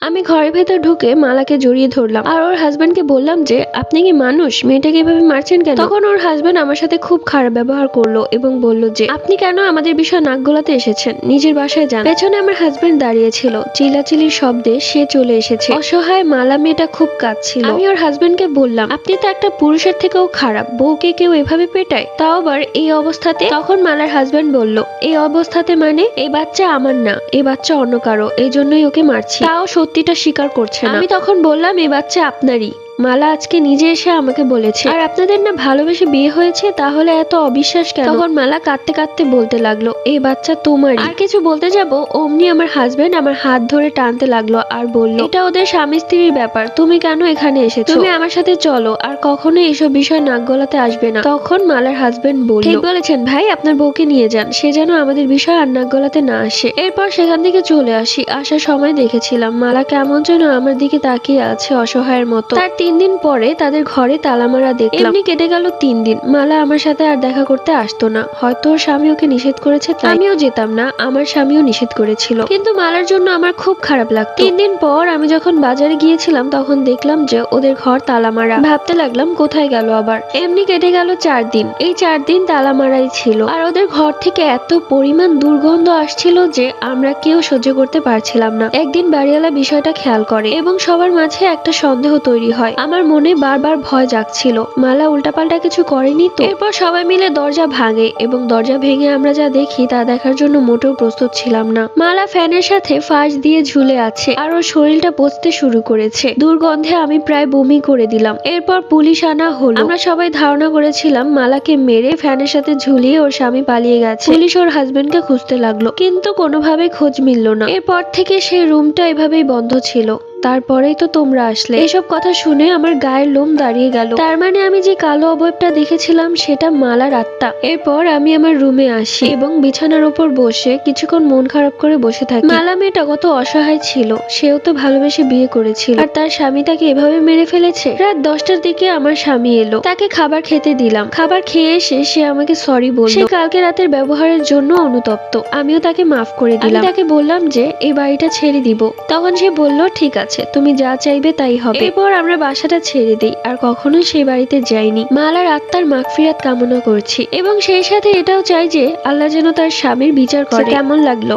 আমি ঘরের ভেতর ঢুকে মালাকে জড়িয়ে ধরলাম আর ওর হাজবেন্ডকে বললাম যে আপনি কি মানুষ, মেয়েটাকে এভাবে মারছেন কেন? তখন ওর হাজবেন্ড আমার সাথে খুব খারাপ ব্যবহার করলো এবং বলল যে আপনি কেন আমাদের বিষয়ে নাক গলাতে এসেছেন, নিজের বাসায় যান। পেছনে আমার হাজবেন্ড দাঁড়িয়ে ছিল, চিল্লাচিল্লির শব্দে সে চলে এসেছে। অসহায় মালা মেয়েটা খুব কাঁদছিল। আমি ওর হাজবেন্ডকে বললাম আপনি তো একটা পুরুষের থেকেও খারাপ, বউকে কেউ এভাবে পেটায়, তাও আবার এই অবস্থাতে। তখন মালার হাজবেন্ড বলল এই অবস্থাতে মানে এই বাচ্চা আমার না, এই বাচ্চা অন্য কারো, এই জন্যই ওকে মারছি। তাও সত্যিটা স্বীকার করছে না। আমি তখন বললাম এই বাচ্চা আপনারই, মালা আজকে নিজে এসে আমাকে বলেছে। আর আপনাদের না ভালোবেসে বিয়ে হয়েছে, তাহলে এত অবিশ্বাস কেন? তখন মালা কাঁদতে কাঁদতে বলতে লাগলো এই বাচ্চা তোমারই। আর কিছু বলতে যাব অমনি আমার হাজবেন্ড আমার হাত ধরে টানতে লাগলো আর বলল এটা ওদের স্বামী স্ত্রীর ব্যাপার, তুমি কেন এখানে এসেছো? তুমি আমার সাথে চলো, আর কখনো এসব বিষয় নাক গলাতে আসবে না। তখন মালার হাজবেন্ড বলল ঠিক বলেছেন ভাই, আপনার বউকে নিয়ে যান, সে যেন আমাদের বিষয় আর নাক গলাতে না আসে। এরপর সেখান থেকে চলে আসি। আসার সময় দেখেছিলাম মালা কেমন যেন আমার দিকে তাকিয়ে আছে অসহায়ের মতো। তার 3 দিন পরে তাদের ঘরে তালা মারা দেখলাম। এমনি কেটে গেল 3 দিন। মালা আমার সাথে আর দেখা করতে আসতো না, হয়তো ওর স্বামী ওকে নিষেধ করেছে, তাই আমিও যেতাম না, আমার স্বামীও নিষেধ করেছিল। কিন্তু মালার জন্য আমার খুব খারাপ লাগতো। 3 দিন পর আমি যখন বাজারে গিয়েছিলাম তখন দেখলাম যে ওদের ঘর তালা মারা। ভাবতে লাগলাম কোথায় গেল আবার। এমনি কেটে গেল 4 দিন। এই 4 দিন তালা মারাই ছিল। আর ওদের ঘর থেকে এত পরিমাণ দুর্গন্ধ আসছিল যে আমরা কেউ সহ্য করতে পারছিলাম না। একদিন বাড়িওয়ালা বিষয়টা খেয়াল করে এবং সবার মাঝে একটা সন্দেহ তৈরি হয়। আমার মনে বারবার ভয় জাগছিল মালা উল্টাপাল্টা কিছু করেনি তো। এরপর সবাই মিলে দরজা ভাঙে এবং দরজা ভেঙে আমরা যা দেখি তা দেখার জন্য মোটেও প্রস্তুত ছিলাম না। মালা ফ্যানের সাথে ফাঁস দিয়ে ঝুলে আছে আর ওর শরীরটা পচতে শুরু করেছে। দুর্গন্ধে আমি প্রায় বমি করে দিলাম। এরপর পুলিশ আনা হলো। আমরা সবাই ধারণা করেছিলাম মালাকে মেরে ফ্যানের সাথে ঝুলিয়ে ওর স্বামী পালিয়ে গেছে। পুলিশ ওর হাজবেন্ডকে খুঁজতে লাগলো, কিন্তু কোনোভাবে খোঁজ মিলল না। এরপর থেকে সেই রুমটা এভাবেই বন্ধ ছিল। তারপরেই তো তোমরা আসলে। এসব কথা শুনে আমার গায়ের লোম দাঁড়িয়ে গেল। তার মানে আমি যে কালো অবয়বটা দেখেছিলাম সেটা মালার আত্মা। এরপর আমি আমার রুমে আসি এবং বিছানার উপর বসে কিছুক্ষণ মন খারাপ করে বসে থাকি। মালা মেয়েটা কত অসহায় ছিল, সেও তো ভালোবেসে বিয়ে করেছিল, আর তার স্বামী তাকে এভাবে মেরে ফেলেছে। রাত 10টার দিকে আমার স্বামী এলো, তাকে খাবার খেতে দিলাম। খাবার খেয়ে এসে সে আমাকে সরি বলল। সে কালকে রাতের ব্যবহারের জন্য অনুতপ্ত, আমিও তাকে মাফ করে দিলাম। আমি তাকে বললাম যে এই বাড়িটা ছেড়ে দিব। তখন সে বলল ঠিক আছে, তুমি যা চাইবে তাই হবে। এরপর আমরা বাসাটা ছেড়ে দিই আর কখনোই সেই বাড়িতে যাইনি। মালার আত্মার মাগফিরাত কামনা করছি এবং সেই সাথে এটাও চাই যে আল্লাহ যেন তার স্বামীর বিচার করে। কেমন লাগলো?